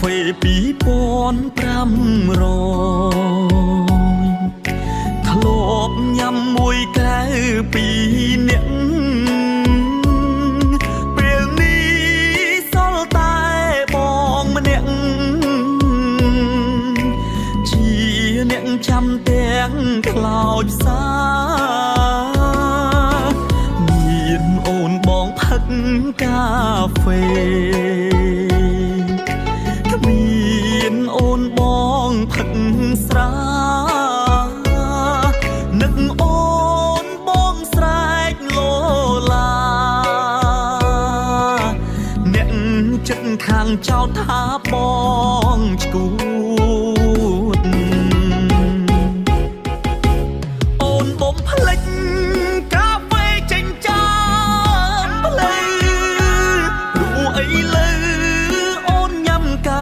ហ្វេ2500ធ្លាប់ញ៉ាំមួយកែវពីរនាក់ពេលនេះសល់តែបងម្នាក់ជាអ្នកចាំទាំងខ្លោចផ្សាមានអូនបងផឹកកាហ្វេមានអូនបងផឹកស្រានឹកអូនបងស្រែកលោឡាអ្នកចិត្តខាងចោលថាបង